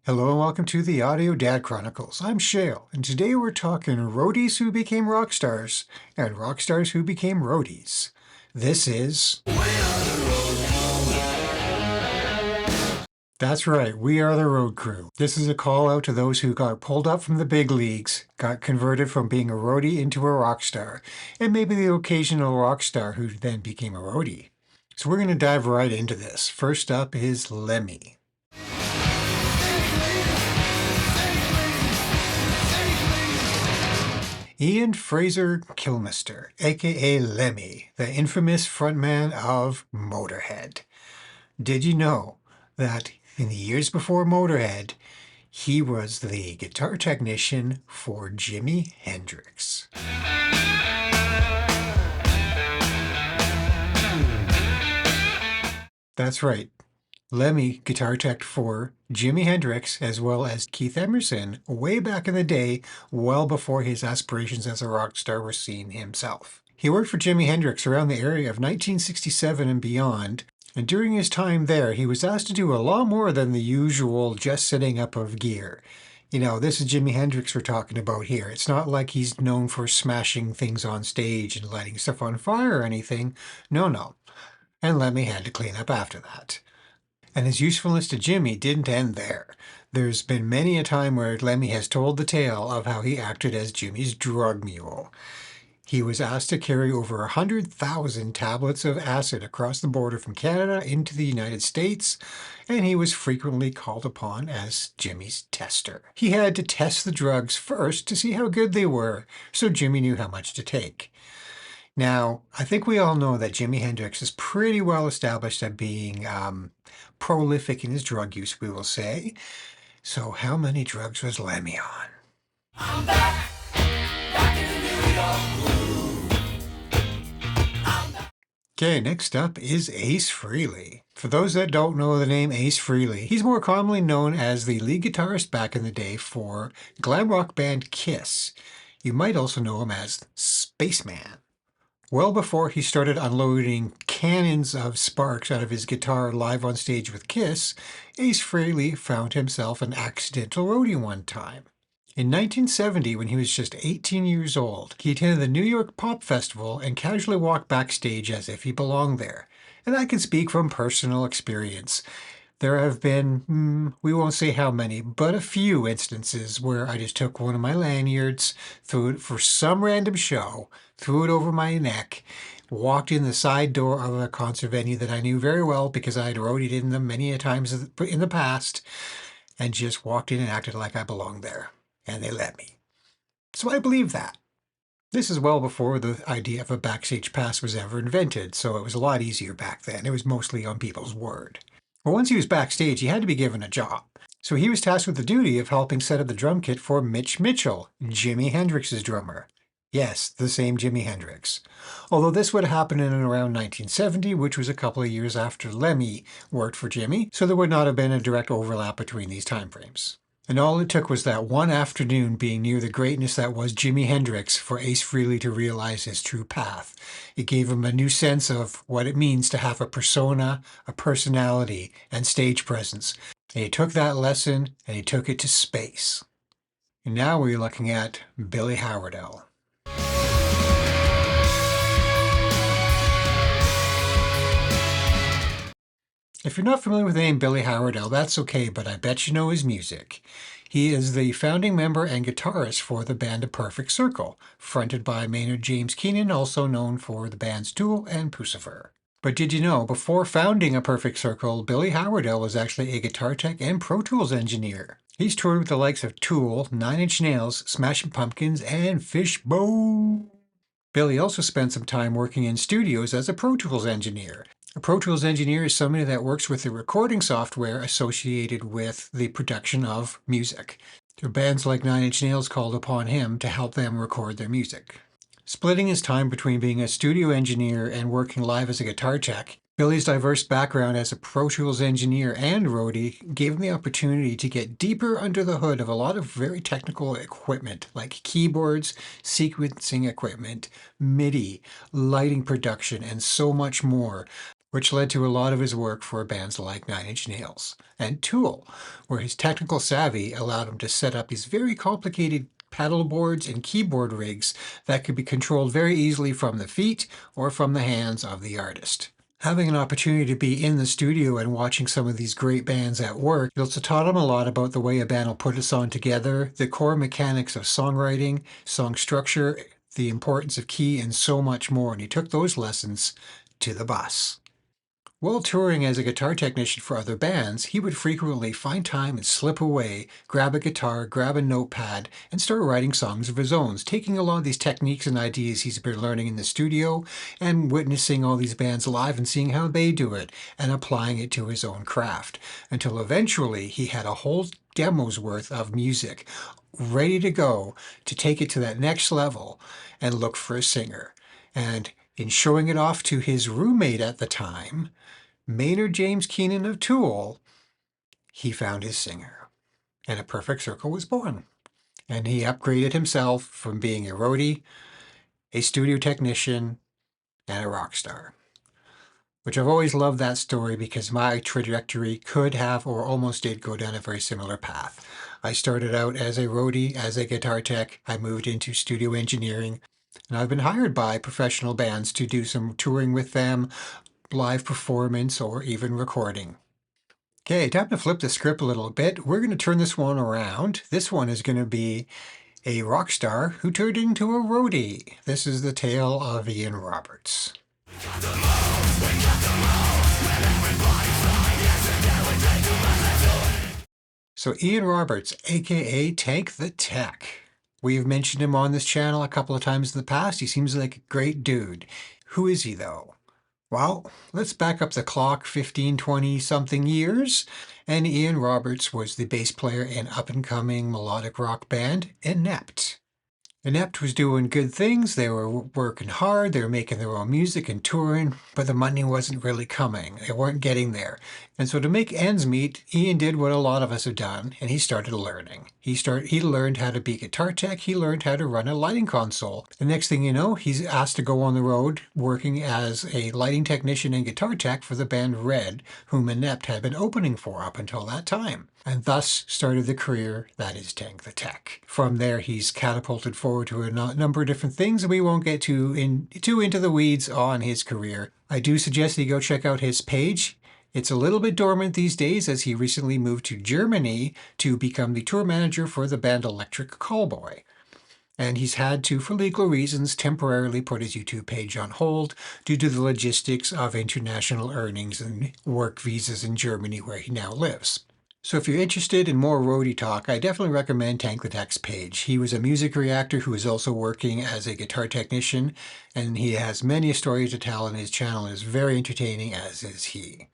Hello and welcome to the Audio Dad Chronicles. I'm Shale, and today we're talking roadies who became rock stars and rock stars who became roadies. This is... That's right, we are the road crew. This is a call out to those who got pulled up from the big leagues, got converted from being a roadie into a rock star, and maybe the occasional rock star who then became a roadie. So we're going to dive right into this. First up is Lemmy. Ian Fraser Kilmister, aka Lemmy, the infamous frontman of Motorhead. Did you know that in the years before Motorhead, he was the guitar technician for Jimi Hendrix? That's right. Lemmy guitar teched for Jimi Hendrix as well as Keith Emerson way back in the day, well before his aspirations as a rock star were seen himself. He worked for Jimi Hendrix around the area of 1967 and beyond, and during his time there, he was asked to do a lot more than the usual just setting up of gear. You know, this is Jimi Hendrix we're talking about here. It's not like he's known for smashing things on stage and lighting stuff on fire or anything. No. And Lemmy had to clean up after that. And his usefulness to Jimi didn't end there. There's been many a time where Lemmy has told the tale of how he acted as Jimi's drug mule. He was asked to carry over 100,000 tablets of acid across the border from Canada into the United States, and he was frequently called upon as Jimi's tester. He had to test the drugs first to see how good they were, so Jimi knew how much to take. Now, I think we all know that Jimi Hendrix is pretty well established at being prolific in his drug use, we will say. So how many drugs was Lemmy on? I'm back in the New York groove. Okay, next up is Ace Frehley. For those that don't know the name Ace Frehley, he's more commonly known as the lead guitarist back in the day for glam rock band Kiss. You might also know him as Spaceman. Well before he started unloading cannons of sparks out of his guitar live on stage with Kiss, Ace Frehley found himself an accidental roadie one time. In 1970, when he was just 18 years old, he attended the New York Pop Festival and casually walked backstage as if he belonged there. And I can speak from personal experience. There have been, we won't say how many, but a few instances where I just took one of my lanyards, threw it for some random show, threw it over my neck, walked in the side door of a concert venue that I knew very well because I had roadied in them many a times in the past, and just walked in and acted like I belonged there. And they let me. So I believe that. This is well before the idea of a backstage pass was ever invented, so it was a lot easier back then. It was mostly on people's word. Well, once he was backstage, he had to be given a job. So he was tasked with the duty of helping set up the drum kit for Mitch Mitchell, Jimi Hendrix's drummer. Yes, the same Jimi Hendrix. Although this would happen in and around 1970, which was a couple of years after Lemmy worked for Jimi, so there would not have been a direct overlap between these timeframes. And all it took was that one afternoon being near the greatness that was Jimi Hendrix for Ace Frehley to realize his true path. It gave him a new sense of what it means to have a persona, a personality, and stage presence. And he took that lesson and he took it to space. And now we're looking at Billy Howerdel. If you're not familiar with the name Billy Howerdel, that's okay, but I bet you know his music. He is the founding member and guitarist for the band A Perfect Circle, fronted by Maynard James Keenan, also known for the bands Tool and Pucifer. But did you know, before founding A Perfect Circle, Billy Howerdel was actually a guitar tech and Pro Tools engineer. He's toured with the likes of Tool, Nine Inch Nails, Smashing Pumpkins, and Fishbone. Billy also spent some time working in studios as a Pro Tools engineer. A Pro Tools engineer is somebody that works with the recording software associated with the production of music. So bands like Nine Inch Nails called upon him to help them record their music. Splitting his time between being a studio engineer and working live as a guitar tech, Billy's diverse background as a Pro Tools engineer and roadie gave him the opportunity to get deeper under the hood of a lot of very technical equipment like keyboards, sequencing equipment, MIDI, lighting production, and so much more, which led to a lot of his work for bands like Nine Inch Nails and Tool, where his technical savvy allowed him to set up these very complicated paddle boards and keyboard rigs that could be controlled very easily from the feet or from the hands of the artist. Having an opportunity to be in the studio and watching some of these great bands at work also taught him a lot about the way a band will put a song together, the core mechanics of songwriting, song structure, the importance of key, and so much more, and he took those lessons to the bus. While touring as a guitar technician for other bands, he would frequently find time and slip away, grab a guitar, grab a notepad, and start writing songs of his own, taking a lot of these techniques and ideas he's been learning in the studio and witnessing all these bands live and seeing how they do it and applying it to his own craft, until eventually he had a whole demo's worth of music ready to go to take it to that next level and look for a singer. And in showing it off to his roommate at the time, Maynard James Keenan of Tool, he found his singer, and a perfect circle was born. And he upgraded himself from being a roadie, a studio technician, and a rock star. Which I've always loved that story because my trajectory could have or almost did go down a very similar path. I started out as a roadie, as a guitar tech. I moved into studio engineering, and I've been hired by professional bands to do some touring with them, live performance, or even recording. Okay, time to flip the script a little bit. We're going to turn this one around. This one is going to be a rock star who turned into a roadie. This is the tale of Ian Roberts. So Ian Roberts, aka Tank the Tech. We've mentioned him on this channel a couple of times in the past. He seems like a great dude. Who is he though? Well, let's back up the clock 15, 20 something years, and Ian Roberts was the bass player in up-and-coming melodic rock band Inept. Inept was doing good things, they were working hard, they were making their own music and touring, but the money wasn't really coming. They weren't getting there. And so to make ends meet, Ian did what a lot of us have done, and he started learning. He learned how to be guitar tech, he learned how to run a lighting console. The next thing you know, he's asked to go on the road working as a lighting technician and guitar tech for the band Red, whom Inept had been opening for up until that time. And thus started the career that is Tank the Tech. From there, he's catapulted forward to a number of different things, and we won't get too into the weeds on his career. I do suggest that you go check out his page. It's a little bit dormant these days as he recently moved to Germany to become the tour manager for the band Electric Callboy. And he's had to, for legal reasons, temporarily put his YouTube page on hold due to the logistics of international earnings and work visas in Germany where he now lives. So if you're interested in more roadie talk, I definitely recommend Tank the Tech's page. He was a music reactor who is also working as a guitar technician, and he has many stories to tell, and his channel is very entertaining, as is he.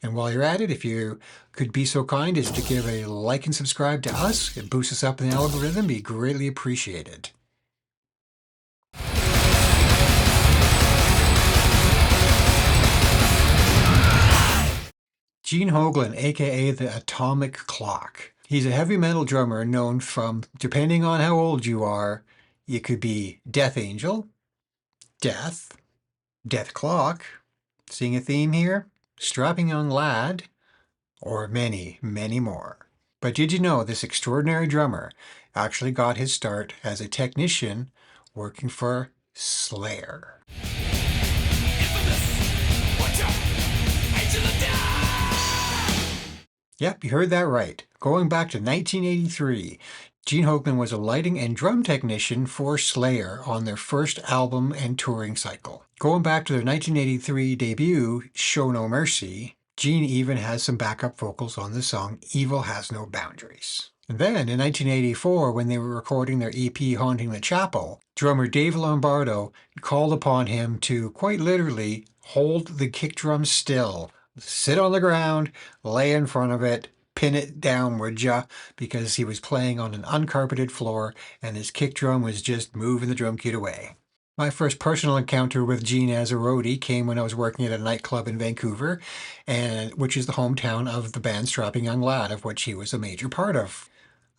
And while you're at it, if you could be so kind as to give a like and subscribe to us, it boosts us up in the algorithm, be greatly appreciated. Gene Hoglan, aka the Atomic Clock. He's a heavy metal drummer known from, depending on how old you are, you could be Death Angel, Death, Death Clock, seeing a theme here? Strapping Young Lad, or many, many more. But did you know this extraordinary drummer actually got his start as a technician working for Slayer? Yep, you heard that right. Going back to 1983, Gene Hoglan was a lighting and drum technician for Slayer on their first album and touring cycle. Going back to their 1983 debut, Show No Mercy, Gene even has some backup vocals on the song Evil Has No Boundaries. And then in 1984, when they were recording their EP Haunting the Chapel, drummer Dave Lombardo called upon him to quite literally hold the kick drum still. Sit on the ground, lay in front of it, pin it down, would ya? Because he was playing on an uncarpeted floor and his kick drum was just moving the drum kit away. My first personal encounter with Gene as a roadie came when I was working at a nightclub in Vancouver, which is the hometown of the band Strapping Young Lad, of which he was a major part of.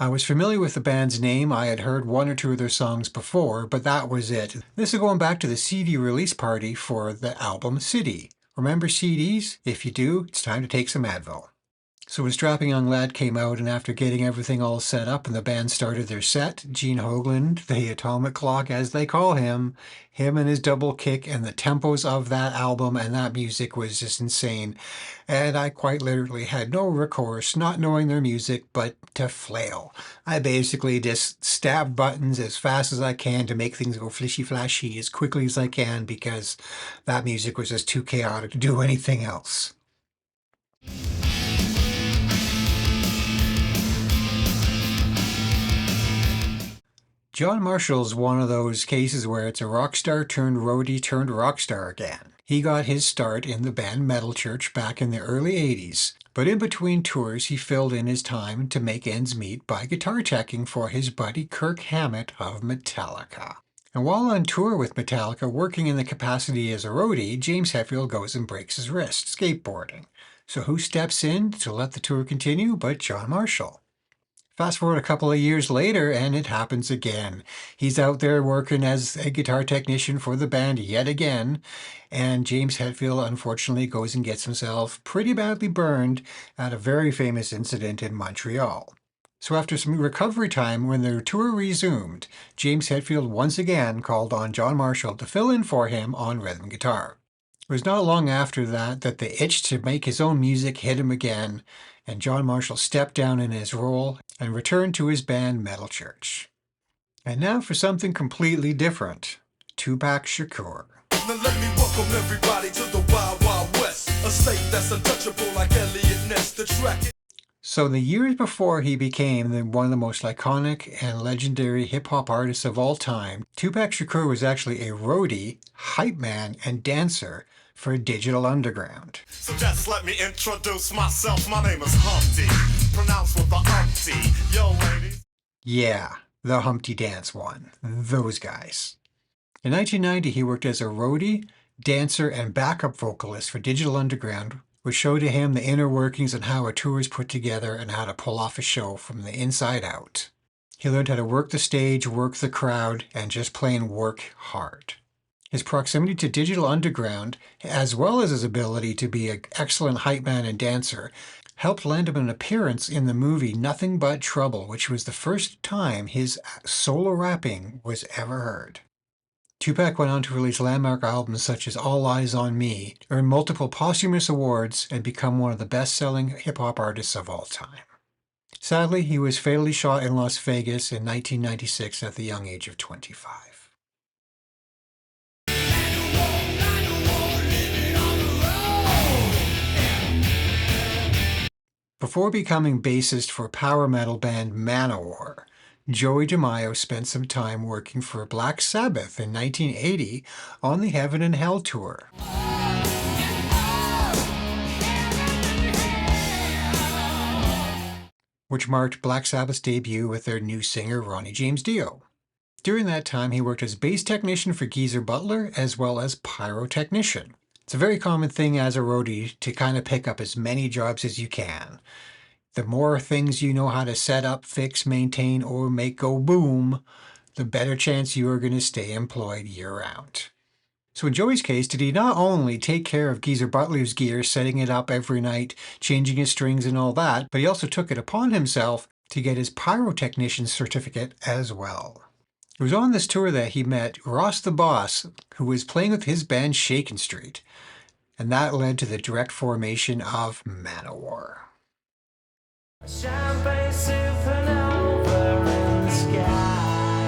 I was familiar with the band's name. I had heard one or two of their songs before, but that was it. This is going back to the CD release party for the album City, Remember CDs? If you do, it's time to take some Advil. So when Strapping Young Lad came out, and after getting everything all set up and the band started their set, Gene Hoglan, the atomic clock as they call him and his double kick and the tempos of that album and that music was just insane. And I quite literally had no recourse, not knowing their music, but to flail. I basically just stab buttons as fast as I can to make things go flishy-flashy as quickly as I can because that music was just too chaotic to do anything else. John Marshall's one of those cases where it's a rock star turned roadie turned rock star again. He got his start in the band Metal Church back in the early 80s, but in between tours he filled in his time to make ends meet by guitar teching for his buddy Kirk Hammett of Metallica. And while on tour with Metallica, working in the capacity as a roadie, James Hetfield goes and breaks his wrist skateboarding. So who steps in to let the tour continue but John Marshall? Fast forward a couple of years later, and it happens again. He's out there working as a guitar technician for the band yet again, and James Hetfield unfortunately goes and gets himself pretty badly burned at a very famous incident in Montreal. So after some recovery time, when their tour resumed, James Hetfield once again called on John Marshall to fill in for him on rhythm guitar. It was not long after that the itch to make his own music hit him again, and John Marshall stepped down in his role and returned to his band Metal Church. And now for something completely different, Tupac Shakur. Now let me welcome everybody to the Wild Wild West, a state that's untouchable like Elliot Ness, the track. So the years before he became one of the most iconic and legendary hip-hop artists of all time, Tupac Shakur was actually a roadie, hype man, and dancer for Digital Underground. So just let me introduce myself. My name is Humpty, pronounced with the Humpty. Yo, ladies. Yeah, the Humpty Dance one. Those guys. In 1990, he worked as a roadie, dancer, and backup vocalist for Digital Underground, which showed to him the inner workings and how a tour is put together and how to pull off a show from the inside out. He learned how to work the stage, work the crowd, and just plain work hard. His proximity to Digital Underground, as well as his ability to be an excellent hype man and dancer, helped land him an appearance in the movie Nothing But Trouble, which was the first time his solo rapping was ever heard. Tupac went on to release landmark albums such as All Eyes on Me, earn multiple posthumous awards, and become one of the best-selling hip-hop artists of all time. Sadly, he was fatally shot in Las Vegas in 1996 at the young age of 25. Before becoming bassist for power metal band Manowar, Joey DeMaio spent some time working for Black Sabbath in 1980 on the Heaven and Hell tour. Which marked Black Sabbath's debut with their new singer Ronnie James Dio. During that time, he worked as bass technician for Geezer Butler as well as pyrotechnician. It's a very common thing as a roadie to kind of pick up as many jobs as you can. The more things you know how to set up, fix, maintain, or make go boom, the better chance you are going to stay employed year-round. So in Joey's case, did he not only take care of Geezer Butler's gear, setting it up every night, changing his strings and all that, but he also took it upon himself to get his pyrotechnician certificate as well. It was on this tour that he met Ross the Boss, who was playing with his band Shakin' Street, and that led to the direct formation of Manowar. Champagne supernova in the sky.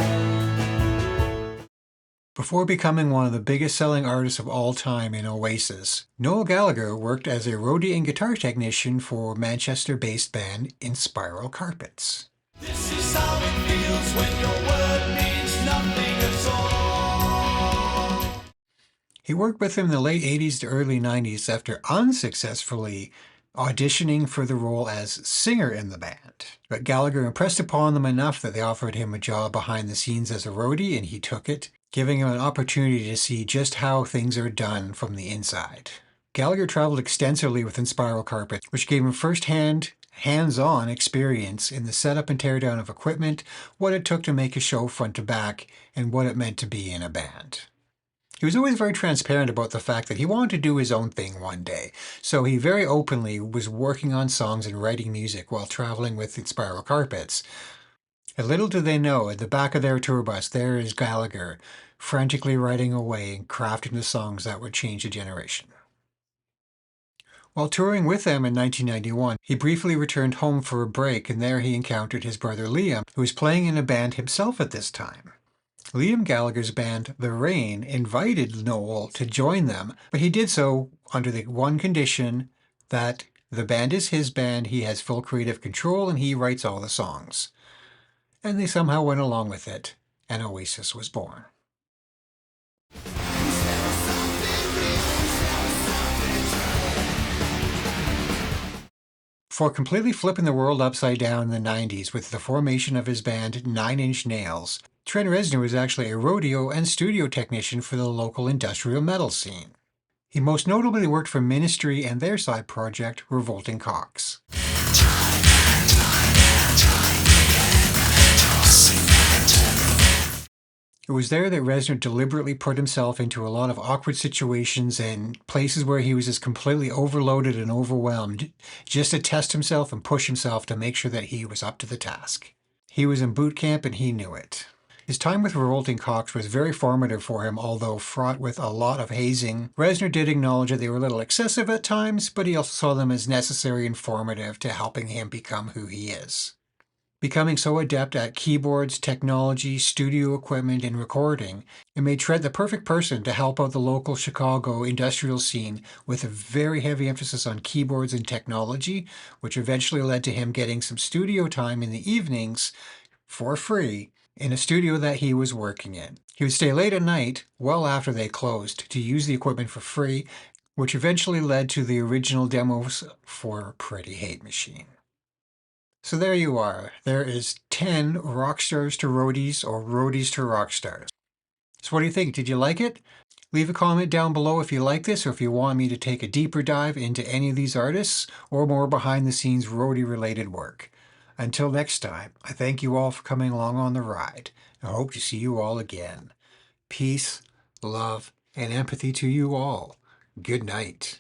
Before becoming one of the biggest selling artists of all time in Oasis, Noel Gallagher worked as a roadie and guitar technician for Manchester-based band In Spiral Carpets. This is how it feels when your word means nothing at all. He worked with him in the late 80s to early 90s after unsuccessfully auditioning for the role as singer in the band. But Gallagher impressed upon them enough that they offered him a job behind the scenes as a roadie, and he took it, giving him an opportunity to see just how things are done from the inside. Gallagher traveled extensively with In Spiral Carpets, which gave him first-hand, hands-on experience in the setup and teardown of equipment, what it took to make a show front to back, and what it meant to be in a band. He was always very transparent about the fact that he wanted to do his own thing one day, so he very openly was working on songs and writing music while traveling with the Spiral Carpets. And little do they know, at the back of their tour bus, there is Gallagher, frantically writing away and crafting the songs that would change a generation. While touring with them in 1991, he briefly returned home for a break, and there he encountered his brother Liam, who was playing in a band himself at this time. Liam Gallagher's band, The Rain, invited Noel to join them, but he did so under the one condition that the band is his band, he has full creative control, and he writes all the songs. And they somehow went along with it, and Oasis was born. For completely flipping the world upside down in the 90s with the formation of his band 9 Inch Nails, Trent Reznor was actually a rodeo and studio technician for the local industrial metal scene. He most notably worked for Ministry and their side project, Revolting Cocks. It was there that Reznor deliberately put himself into a lot of awkward situations and places where he was just completely overloaded and overwhelmed, just to test himself and push himself to make sure that he was up to the task. He was in boot camp and he knew it. His time with Revolting Cocks was very formative for him, although fraught with a lot of hazing. Reznor did acknowledge that they were a little excessive at times, but he also saw them as necessary and formative to helping him become who he is. Becoming so adept at keyboards, technology, studio equipment, and recording, it made Trent the perfect person to help out the local Chicago industrial scene with a very heavy emphasis on keyboards and technology, which eventually led to him getting some studio time in the evenings for free in a studio that he was working in. He would stay late at night, well after they closed, to use the equipment for free, which eventually led to the original demos for Pretty Hate Machine. So there you are. There is 10 Rockstars to Roadies or Roadies to Rockstars. So what do you think? Did you like it? Leave a comment down below if you like this or if you want me to take a deeper dive into any of these artists or more behind-the-scenes roadie-related work. Until next time, I thank you all for coming along on the ride. I hope to see you all again. Peace, love, and empathy to you all. Good night.